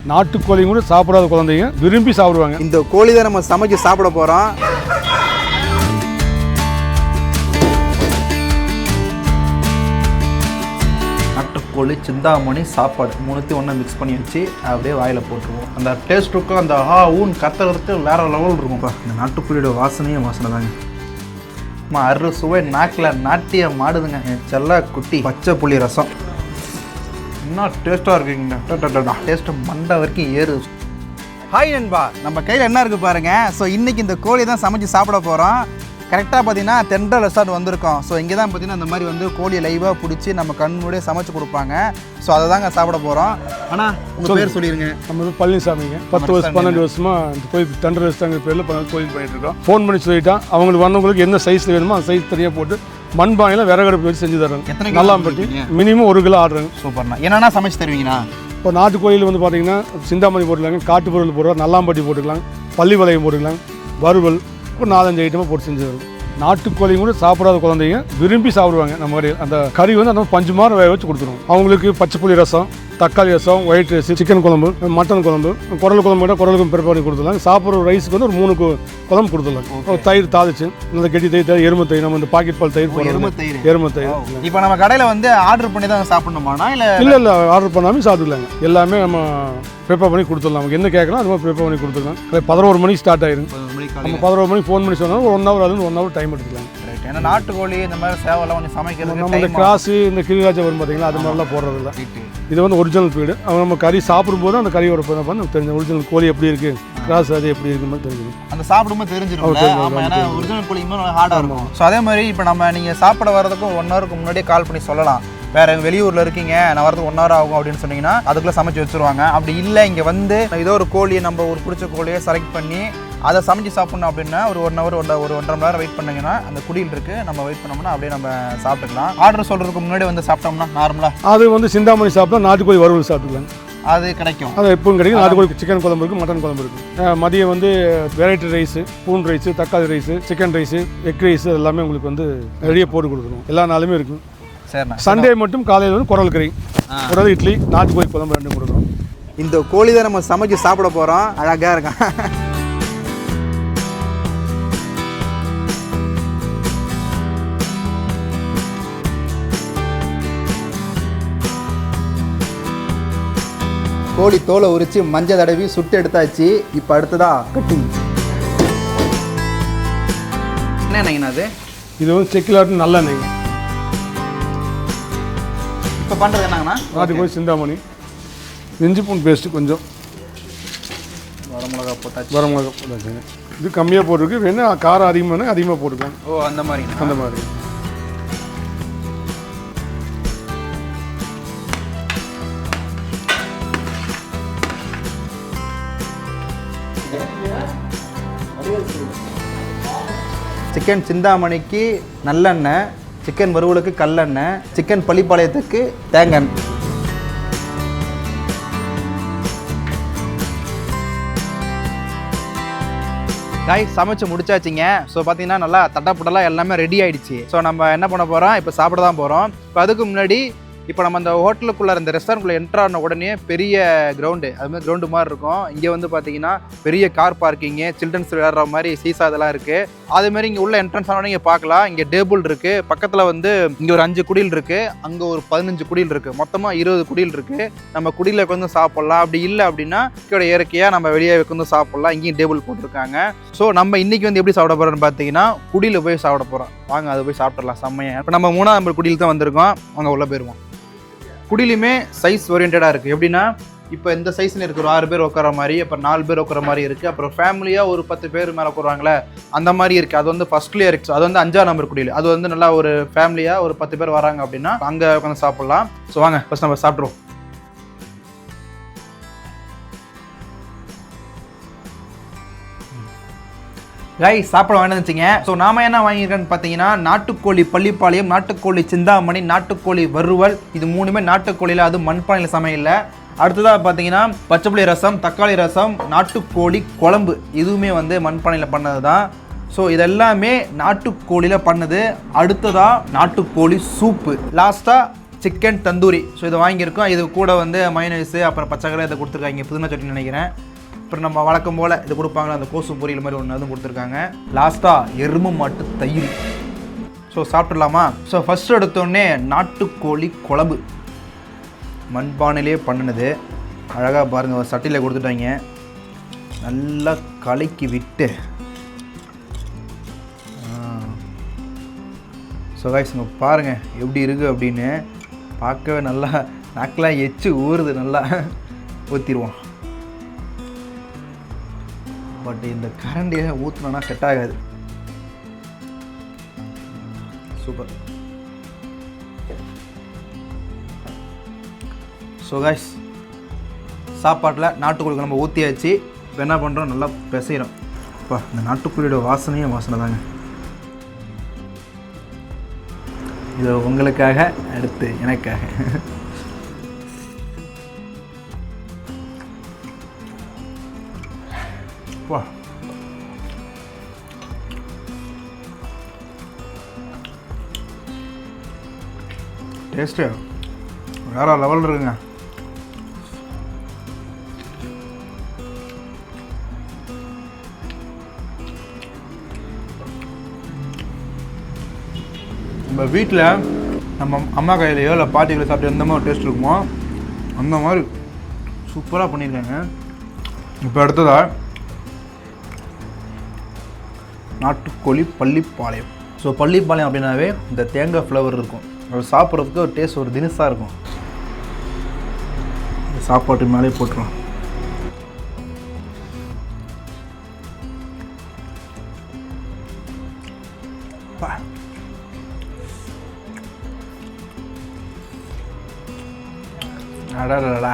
நாட்டுக்கோழி கூட சாப்பிடாத குழந்தைங்க விரும்பி சாப்பிடுவாங்க. இந்த கோழி தான் நம்ம சமைச்சு சாப்பிட போகிறோம். நாட்டுக்கோழி, சிந்தாமணி, சாப்பாடு மூணுத்தையும் ஒன்றா மிக்ஸ் பண்ணி வச்சு அப்படியே வாயில் போட்டுருவோம். அந்த டேஸ்ட்டுக்கும் அந்த ஊன் கத்துறதுக்கு வேறு லெவல் இருக்கும்ப்பா. இந்த நாட்டுக்கோழியோட வாசனையும் வாசனை தாங்க. அரு சுவை நாக்கில் நாட்டியம் மாடுதுங்க. செல்ல குட்டி பச்சை புளி ரசம் இன்னும் டேஸ்ட்டாக இருக்குங்க. டேஸ்ட்டு மண்டை வரைக்கும் ஏறு. ஹாய் நண்பா, நம்ம கையில் என்ன இருக்குது பாருங்கள். ஸோ இன்றைக்கி இந்த கோழி தான் சமைச்சு சாப்பிட போகிறோம். கரெக்டாக பார்த்தீங்கன்னா தென்றல் ரெசார்ட் வந்திருக்கோம். ஸோ இங்கே தான் பார்த்தீங்கன்னா இந்த மாதிரி வந்து கோழியை லைவாக பிடிச்சி நம்ம கண்ணுடைய சமைச்சு கொடுப்பாங்க. ஸோ அதை தாங்க சாப்பிட போகிறோம். ஆனால் உங்கள் பேர் சொல்லிடுங்க. நம்ம வந்து பழனிசாமிங்க. 10 வருஷம் 12 வருஷமாக இந்த கோயில் தென்றல் ரெசார்ட் பேரில் கோயில் பண்ணிட்டு இருக்கோம். ஃபோன் பண்ணி சொல்லிட்டா அவங்களுக்கு வந்தவங்களுக்கு என்ன சைஸில் வேணுமோ அந்த சைஸ் தனியாக போட்டு மண்பானையில் விறகடுப்பு வச்சு செஞ்சு தர்றாங்க. எத்தனை நல்லா பட்டி மினிமம் 1 கிலோ ஆடுறாங்க. சூப்பர்ண்ணா. என்னென்னா சமைச்சு தருவீங்கண்ணா? இப்போ நாட்டு கோயில் வந்து பார்த்தீங்கன்னா சிந்தாமணி போட்டுக்கலாங்க, காட்டு பொருள் போடுவோம், நல்லாம்பட்டி போட்டுக்கலாம், பள்ளி வளையம் போட்டுக்கலாம், வறுவல் ஒரு 4-5 ஐட்டமாக போட்டு செஞ்சு தரும். நாட்டுக்கோழி கூட சாப்பிடாத குழந்தைங்க விரும்பி சாப்பிடுவாங்க. நம்ம கடையில் அந்த கறி வந்து அந்த 5 மாதம் வேக வச்சு கொடுத்துருவோம். அவங்களுக்கு பச்சை புளி ரசம், தக்காளி ரசம், ஒயிட் ரைஸ், சிக்கன் குழம்பு, மட்டன் குழம்பு, குடல் குழம்பு விட குடலுக்கும் ப்ரிப்பேர் பண்ணி கொடுத்துடலாம். சாப்பிட்ற ரைஸுக்கு வந்து ஒரு 3 குழம்பு கொடுத்துடலாம். தயிர் தாளிச்சு நல்ல கெட்டி தயிர், எருமை தயிர், நம்ம இந்த பாக்கெட் பால் தயிர் போடுறோம். எருமை தயிர். இப்போ நம்ம கடையில் வந்து ஆர்டர் பண்ணி தான் சாப்பிடணுமாண்ணா? இல்லை ஆர்டர் பண்ணாமல் சாப்பிடலாங்க. எல்லாமே நம்ம ப்ரிப்பேர் பண்ணி கொடுத்துடலாம். நமக்கு என்ன கேட்கலாம் அது மாதிரி ப்ரிப்பேர் பண்ணி கொடுத்துடலாம். 11 மணிக்கு ஸ்டார்ட் ஆயிரும். நம்ம 11 மணிக்கு ஃபோன் பண்ணி சொன்னாலும் 1 ஹவர் அது 1 ஹவர் டைம் எடுத்துக்கலாம். ஏன்னா நாட்டுக்கோழி இந்த மாதிரி சேவலாம் கொஞ்சம் சமைக்கிறது நம்ம இந்த கிராஸு இந்த கிளிராஜா வரும் பார்த்தீங்களா, அது மாதிரிலாம் போடுறதில்ல. இது வந்து ஒரிஜினல் ஃபீடு. அவங்க நம்ம கறி சாப்பிடும்போது அந்த கறியோட நமக்கு தெரிஞ்ச ஒரிஜினல் கோழி எப்படி இருக்குது, கிராஸ் அது எப்படி இருக்குன்னு தெரிஞ்சிடும். அந்த சாப்பிடும்போது தெரிஞ்சிடும். ஏன்னா ஒரிஜினல் கோழி இன்னும் ஹார்டாக இருக்கும். ஸோ அதே மாதிரி இப்போ நம்ம நீங்கள் சாப்பிட வரதுக்கும் 1 ஹவருக்கு முன்னாடியே கால் பண்ணி சொல்லலாம். வேறு வெளியூரில் இருக்கீங்க, நான் வரதுக்கு 1 ஹவர் ஆகும் அப்படின்னு சொன்னீங்கன்னா அதுக்குள்ளே சமைச்சு வச்சுருவாங்க. அப்படி இல்லை இங்கே வந்து ஏதோ ஒரு கோழியை நம்ம ஒரு பிடிச்ச கோழியை செலக்ட் பண்ணி அதை சமைச்சு சாப்பிட்ணும் அப்படின்னா ஒரு 1 ஹவர் ஒரு 1.5 மணி நேரம் வெயிட் பண்ணிங்கன்னா அந்த குடியில் இருக்குது, நம்ம வெயிட் பண்ணோம்னா அப்படியே நம்ம சாப்பிட்டுக்கலாம். ஆர்டர் சொல்கிறதுக்கு முன்னாடி வந்து சாப்பிட்டோம்னா நார்மலாக அது வந்து சிந்தாமணி சாப்பிட்டா நாட்டுக்கோழி வறுவல் சாப்பிட்டுக்கலாம். அது கிடைக்கும். அது எப்பவும் கிடைக்கும். நாட்டுக்கோழி சிக்கன் குழம்பு இருக்குது, மட்டன் குழம்பு இருக்குது. மதியம் வந்து வெரைட்டி ரைஸு, பூன் ரைஸு, தக்காளி rice, chicken rice, egg rice எல்லாமே உங்களுக்கு வந்து ரெடியாக போட்டு கொடுக்கணும். எல்லா நாளுமே இருக்கும். சரிண்ணா. சண்டே மட்டும் காலையில் வந்து குடல் கறி, குடல் இட்லி, நாட்டுக்கோழி குழம்பு 2 கொடுக்குறோம். இந்த கோழி தான் நம்ம சமைச்சு சாப்பிட போகிறோம். அழகாக இருக்கான். கோழி தோலை உரித்து மஞ்சள் தடவி சுட்டு எடுத்தாச்சு. இப்போ அடுத்ததா கட்டிங். என்னங்கண்ணா அது? இது வந்து செக்கிலாட்டு நல்லெண்ணெய். இப்போ பண்ணுறது என்னங்கண்ணா? நாட்டுக்கோழி, சிந்தாமணி, இஞ்சி பூண்டு பேஸ்ட்டு கொஞ்சம், வரமிளகா போட்டாச்சு. வரமிளகா போட்டாச்சுங்க. இது கம்மியாக போட்டிருக்கு, வேணும் காரம் அதிகமாக போட்டுக்கலாம். ஓ அந்த மாதிரி அந்த மாதிரி. சிக்கன் சிந்தாமணிக்கு நல்லெண்ணெய், சிக்கன் வறுவலுக்கு கல்லெண்ணெய், சிக்கன் பள்ளிப்பாளையத்துக்கு தேங்காய். காய் சமைச்சு முடிச்சாச்சுங்க. ஸோ பார்த்தீங்கன்னா நல்லா தட்டப்புட்டெல்லாம் எல்லாமே ரெடி ஆகிடுச்சு. ஸோ நம்ம என்ன பண்ண போகிறோம், இப்போ சாப்பிட தான் போகிறோம். இப்போ அதுக்கு முன்னாடி இப்போ நம்ம அந்த ஹோட்டலுக்குள்ளே இந்த ரெஸ்டாரண்ட்குள்ளே என்ட்ரு ஆன உடனே பெரிய கிரவுண்டு, அதுமாதிரி கிரவுண்டு மாதிரி இருக்கும். இங்கே வந்து பார்த்தீங்கன்னா பெரிய கார் பார்க்கிங்கு, சில்ட்ரன்ஸ் விளையாடுற மாதிரி சீசா இதெல்லாம் இருக்குது. அதேமாதிரி இங்கே உள்ள என்ட்ரன்ஸ் ஆனோட இங்கே பார்க்கலாம். இங்கே டேபிள் இருக்குது. பக்கத்தில் வந்து இங்கே ஒரு 5 குடில் இருக்குது, அங்கே ஒரு 15 குடில் இருக்குது. மொத்தமாக 20 குடில் இருக்குது. நம்ம குடியில் உட்காந்து சாப்பிட்லாம். அப்படி இல்லை அப்படின்னா இதோட இயற்கையாக நம்ம வெளியே உட்காந்து சாப்பிட்லாம். இங்கேயும் டேபிள் போட்டிருக்காங்க. ஸோ நம்ம இன்றைக்கி வந்து எப்படி சாப்பிட போகிறோம்னு பார்த்தீங்கன்னா குடியில் போய் சாப்பிட போகிறோம். வாங்க அதை போய் சாப்பிட்றலாம். செம்மையாக. இப்போ நம்ம 3ஆம் நம்பர் குடியில் தான் வந்திருக்கோம். அங்கே உள்ள போயிடுவோம். குடிலுமே சைஸ் ஓரியன்டாக இருக்குது. எப்படின்னா இப்போ இந்த சைஸ்ன்னு இருக்குது, ஒரு 6 பேர் உட்கார மாதிரி, அப்புறம் 4 பேர் உட்கார மாதிரி இருக்குது, அப்புறம் ஃபேமிலியாக ஒரு 10 பேர் மேலே உட்காருவாங்களே அந்த மாதிரி இருக்குது. அது வந்து ஃபஸ்ட்லேயே இருக்குது. அது வந்து 5ஆம் நம்பர் குடியில். அது வந்து நல்லா ஒரு ஃபேமிலியாக ஒரு 10 பேர் வராங்க அப்படின்னா அங்கே உட்காந்து சாப்பிட்லாம். ஸோ வாங்க ஃபஸ்ட் நம்ம சாப்பிட்ருவோம். காய் சாப்பிட வேணுச்சுங்க. ஸோ நாம என்ன வாங்கியிருக்கேன்னு பார்த்தீங்கன்னா நாட்டுக்கோழி பள்ளிப்பாளையம், நாட்டுக்கோழி சிந்தாமணி, நாட்டுக்கோழி வறுவல். இது 3மே நாட்டுக்கோழியில், அது மண்பானையில் சமையல. அடுத்ததாக பார்த்தீங்கன்னா பச்சைப்புளி ரசம், தக்காளி ரசம், நாட்டுக்கோழி குழம்பு. இதுவுமே வந்து மண்பானையில் பண்ணது தான். ஸோ இதெல்லாமே நாட்டுக்கோழியில் பண்ணது. அடுத்ததாக நாட்டுக்கோழி சூப்பு. லாஸ்ட்டாக சிக்கன் தந்தூரி. ஸோ இதை வாங்கியிருக்கோம். இது கூட வந்து மைனஸு அப்புறம் பச்சைக்கடலை இதை கொடுத்துருக்காங்க, புதினா சட்னி நினைக்கிறேன். அப்புறம் நம்ம வழக்கம் போல் இது கொடுப்பாங்களா அந்த கோசு பொரியல் மாதிரி ஒன்று அதுவும் கொடுத்துருக்காங்க. லாஸ்ட்டாக எருமை மாட்டு தயிர். ஸோ சாப்பிட்றலாமா? ஸோ ஃபஸ்ட்டு எடுத்தோடனே நாட்டுக்கோழி குழம்பு மண்பானையிலே பண்ணினது. அழகாக பாருங்கள், ஒரு சட்டியில் கொடுத்துட்டாங்க. நல்லா கலக்கி விட்டு ஸோ கைஸ் இங்கே பாருங்கள் எப்படி இருக்குது அப்படின்னு. பார்க்கவே நல்லா நாக்கெலாம் எச்சு ஊறுது. நல்லா ஊற்றிடுவோம். பட் இந்த கரண்டியை ஊற்றினோன்னா செட் ஆகாது. சூப்பர். ஸோ கைஸ் சாப்பாட்டில் நாட்டுக்கோழி நம்ம ஊற்றியாச்சு. இப்போ என்ன பண்ணுறோம், நல்லா பிசைகிறோம். அப்பா இந்த நாட்டுக்கோழியோட வாசனை தாங்க. இது உங்களுக்காக, அடுத்து எனக்காக. வா டேஸ்ட்டு வேறு லெவலில் இருக்குங்க. நம்ம வீட்டில் நம்ம அம்மா கையிலையோ இல்லை பாட்டி கையில் சாப்பிட்டு எந்த மாதிரி டேஸ்ட் இருக்குமோ அந்த மாதிரி சூப்பராக பண்ணியிருக்காங்க. இப்போ அடுத்ததாக நாட்டுக்கோழி பள்ளிப்பாளையம். ஸோ பள்ளிப்பாளையம் அப்படின்னாவே இந்த தேங்காய் ஃப்ளவர் இருக்கும். அது சாப்பிட்றதுக்கு ஒரு டேஸ்ட், ஒரு தினுசாக இருக்கும். சாப்பாட்டு மேலே போட்டுருவோம். அடடா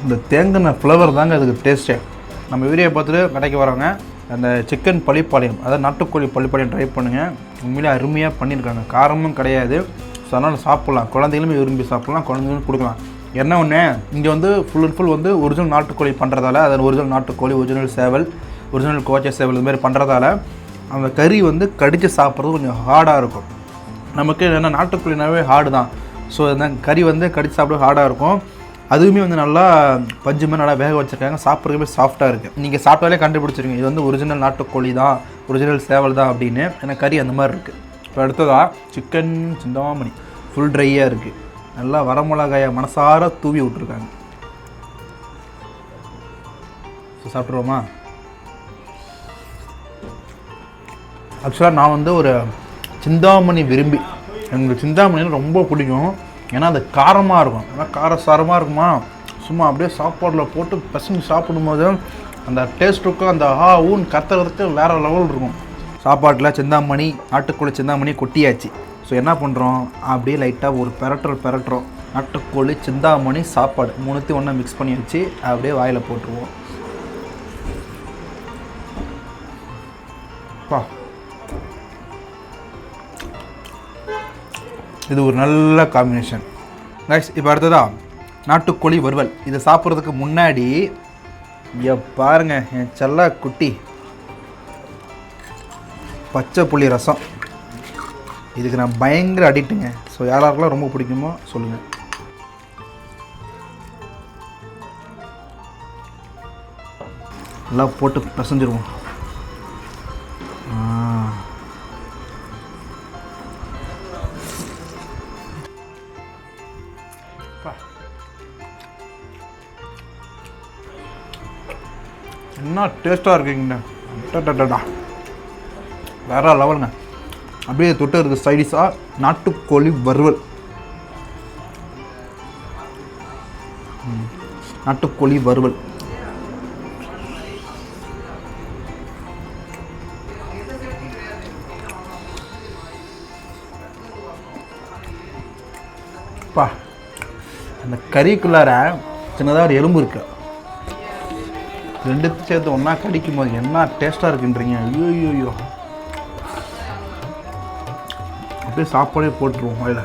இந்த தேங்காய் ஃப்ளவர் தாங்க அதுக்கு டேஸ்ட்டே. நம்ம வீடியோ பார்த்துட்டு கடைக்கு வரோங்க, அந்த சிக்கன் பள்ளிப்பாளையம், அதாவது நாட்டுக்கோழி பள்ளிப்பாளையம் ட்ரை பண்ணுங்கள். உண்மையிலே அருமையாக பண்ணியிருக்காங்க. காரமும் கிடையாது. ஸோ அதனால் சாப்பிட்லாம், குழந்தைகளுமே விரும்பி சாப்பிட்லாம், குழந்தைகளும் கொடுக்கலாம். என்ன ஒன்று, இங்கே வந்து ஃபுல் அண்ட் ஃபுல் வந்து ஒரிஜினல் நாட்டுக்கோழி பண்ணுறதால, அதாவது ஒரிஜினல் நாட்டுக்கோழி, ஒரிஜினல் சேவல், ஒரிஜினல் கோச்சை சேவல் இது மாதிரி பண்ணுறதால அந்த கறி வந்து கடித்து சாப்பிட்றது கொஞ்சம் ஹார்டாக இருக்கும். நமக்கு என்ன நாட்டுக்கோழினாவே ஹார்டு தான். ஸோ அந்த கறி வந்து கடித்து சாப்பிட ஹார்டாக இருக்கும். அதுவுமே வந்து நல்லா பஞ்சு மாதிரி நல்லா வேக வச்சுருக்காங்க. சாப்பிட்றதுமே சாஃப்டாக இருக்குது. நீங்கள் சாப்பிட்டாலே கண்டுபிடிச்சிருங்க இது வந்து ஒரிஜினல் நாட்டுக்கோழி தான், ஒரிஜினல் சேவல் தான் அப்படின்னு. ஏன்னா கறி அந்த மாதிரி இருக்குது. இப்போ அடுத்ததாக சிக்கன் சிந்தாமணி ஃபுல் ட்ரையாக இருக்குது. நல்லா வரமிளகாயை மனசார தூவி விட்ருக்காங்க. ஸோ சாப்பிட்ருவோமா? ஆக்சுவலாக நான் வந்து ஒரு சிந்தாமணி விரும்பி, எனக்கு சிந்தாமணின்னு ரொம்ப பிடிக்கும். ஏன்னா அது காரமாக இருக்கும். ஏன்னா காரசாரமாக இருக்குமா, சும்மா அப்படியே சாப்பாடில் போட்டு பசங்க சாப்பிடும்போது அந்த டேஸ்ட்டுக்கும் அந்த ஊன் கத்துறதுக்கு வேறு லெவல் இருக்கும். சாப்பாட்டில் சிந்தாமணி, நாட்டுக்கோழி சிந்தாமணி கொட்டியாச்சு. ஸோ என்ன பண்ணுறோம், அப்படியே லைட்டாக ஒரு பெரட்டுறோம். நாட்டுக்கோழி சிந்தாமணி சாப்பாடு மூணுத்தையும் ஒன்றா மிக்ஸ் பண்ணி வச்சு அப்படியே வாயில் போட்டுருவோம். இது ஒரு நல்ல காம்பினேஷன் கைஸ். இப்போ அடுத்ததா நாட்டுக்கோழி வறுவல். இதை சாப்பிட்றதுக்கு முன்னாடி இங்கே பாருங்கள், என் செல்ல குட்டி பச்சை புளி ரசம். இதுக்கு நான் பயங்கர அடிக்ட்டுங்க. ஸோ யாராருக்கெல்லாம் ரொம்ப பிடிக்குமோ சொல்லுங்கள். எல்லாம் போட்டு பிசைஞ்சிருவோம். என்ன டேஸ்ட்டாக இருக்குங்கண்ணா, டடா வேற லெவலுங்க. அப்படியே தொட்டு இருக்குது சைடிஷாக நாட்டுக்கோழி வறுவல். நாட்டுக்கோழி வறுவல் பா. அந்த கறிக்குள்ளார சின்னதாக ஒரு எலும்பு இருக்கு. ரெண்டுத்தையும் சேர்த்து ஒன்றா கடிக்கும் போது என்ன டேஸ்ட்டாக இருக்குன்றீங்க. ஐயோ அப்படியே சாப்பாடே போட்டுருவோம் வாயில்.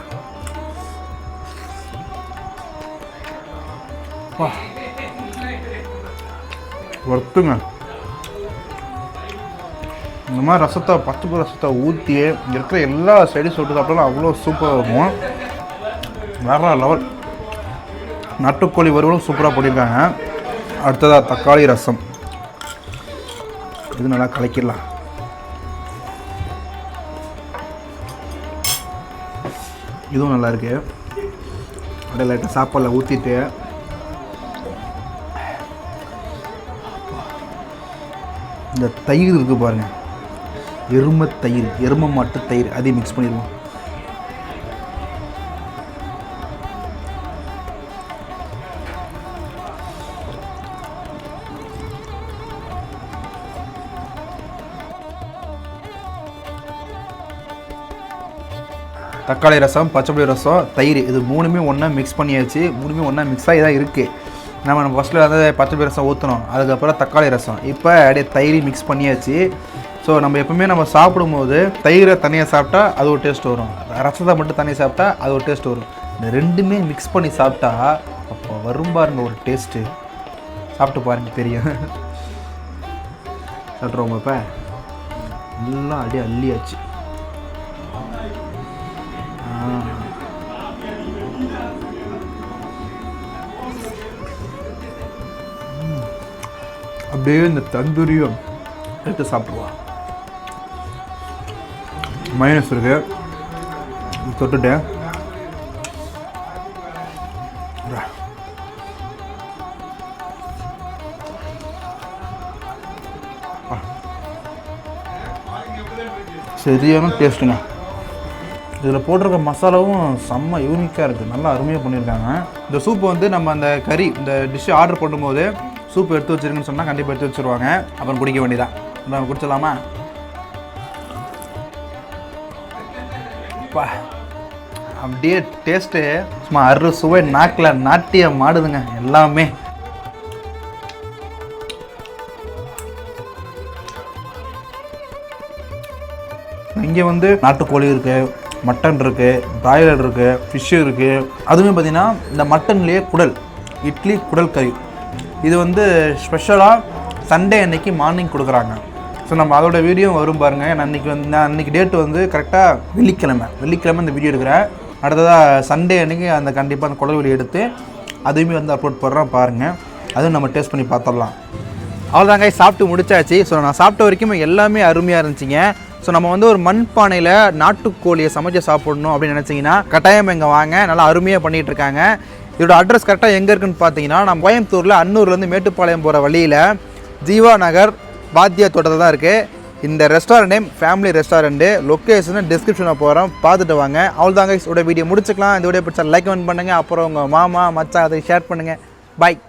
ஒர்த்துங்க. இந்த மாதிரி ரசத்தை பச்சை ரசத்தை ஊற்றி இருக்கிற எல்லா சைடும் சொல்லிட்டு சாப்பிட்டாலும் அவ்வளோ சூப்பராக இருக்கும். வேற லெவல். நாட்டுக்கோழி வறுவலும் சூப்பராக பண்ணியிருக்காங்க. அடுத்ததாக தக்காளி ரசம், இது நல்லா கலக்கிடலாம். இதுவும் நல்லா இருக்கு. அப்படியே லைட்டாக சாப்பாடில் ஊற்றிட்டு இந்த தயிர் இருக்குது பாருங்கள், எருமை தயிர், எருமை மாட்டு தயிர், அதையும் மிக்ஸ் பண்ணிடுவோம். தக்காளி ரசம், பச்சைப்புளி ரசம், தயிர், இது மூணுமே ஒன்றா மிக்ஸ் பண்ணியாச்சு. மூணுமே ஒன்றா மிக்ஸ் ஆகி தான் இருக்குது. நம்ம ஃபஸ்ட்டில் வந்து பச்சைப்புளி ரசம் ஊற்றணும், அதுக்கப்புறம் தக்காளி ரசம், இப்போ அப்படியே தயிர் மிக்ஸ் பண்ணியாச்சு. ஸோ நம்ம எப்பவுமே நம்ம சாப்பிடும்போது தயிரை தனியாக சாப்பிட்டா அது ஒரு டேஸ்ட் வரும், ரசத்தை மட்டும் தனியாக சாப்பிட்டா அது ஒரு டேஸ்ட் வரும். இந்த ரெண்டுமே மிக்ஸ் பண்ணி சாப்பிட்டா அப்போ வரும் பாருங்க ஒரு டேஸ்ட்டு. சாப்பிட்டு பாருங்க தெரியும். சாப்பிட்றோம் இப்போ எல்லாம் அப்படியே அள்ளியாச்சு. அப்படியே இந்த தந்தூரியும் எடுத்து சாப்பிடுவா. மைனஸ் இருக்கு தொட்டுட்டேன். சரியான டேஸ்ட்டுங்க. இதில் போட்டிருக்க மசாலாவும் செம்ம யூனிக்காக இருக்குது, நல்லா அருமையாக பண்ணியிருக்காங்க. இந்த சூப்பு வந்து நம்ம அந்த கறி இந்த டிஷ்ஷு ஆர்டர் பண்ணும்போது சூப் எடுத்து வச்சுருக்குன்னு சொன்னால் கண்டிப்பாக எடுத்து வச்சுருவாங்க. அப்புறம் குடிக்க வேண்டியதான். நம்ம குடிச்சிடலாமா? அப்படியே டேஸ்ட்டு சும்மா சுவை நாக்கில் நாட்டியம் மாடுதுங்க எல்லாமே. இங்கே வந்து நாட்டுக்கோழி இருக்குது, மட்டன் இருக்குது, பிராய்லர் இருக்குது, ஃபிஷ்ஷு இருக்குது. அதுவுமே பார்த்திங்கன்னா இந்த மட்டன்லேயே குடல், இட்லி குடல் கறி, இது வந்து ஸ்பெஷலாக சண்டே அன்னைக்கு மார்னிங் கொடுக்குறாங்க. ஸோ நம்ம அதோட வீடியோ வரும் பாருங்கள். நான் அன்றைக்கி டேட்டு வந்து கரெக்டாக வெள்ளிக்கிழமை இந்த வீடியோ எடுக்கிறேன். அடுத்ததாக சண்டே அன்றைக்கி அந்த கண்டிப்பாக அந்த குடல் வெளியே எடுத்து அதையுமே வந்து அப்லோட் பண்ணுறேன் பாருங்கள். அதுவும் நம்ம டேஸ்ட் பண்ணி பார்த்துடலாம். அவ்வளோதாங்க, சாப்பிட்டு முடிச்சாச்சு. ஸோ நான் சாப்பிட்ட வரைக்கும் எல்லாமே அருமையாக இருந்துச்சுங்க. ஸோ நம்ம வந்து ஒரு மண்பானையில் நாட்டுக்கோழியை சமைச்சு சாப்பிடணும் அப்படின்னு நினச்சிங்கன்னா கட்டாயம் இங்கே வாங்க, நல்லா அருமையாக பண்ணிகிட்ருக்காங்க. இதோட அட்ரஸ் கரெக்டாக எங்கே இருக்குன்னு பார்த்தீங்கன்னா நம்ம கோயம்புத்தூரில் அன்னூர்லேருந்து மேட்டுப்பாளையம் போகிற வழியில் ஜீவா நகர் பாத்தியா தோட்டத்தில் தான் இருக்குது. இந்த ரெஸ்டாரண்ட் நேம் ஃபேமிலி ரெஸ்டாரண்ட்டு. லொக்கேஷனை டிஸ்கிரிப்ஷனில் போகிறோம், பார்த்துட்டு வாங்க. அவ்வளோதாங்க, இதோட வீடியோ முடிச்சுக்கலாம். இந்த வீடியோ பிடிச்சா லைக் பண்ணுங்கள், அப்புறம் உங்கள் மாமா மச்சான் அதை ஷேர் பண்ணுங்கள். பாய்.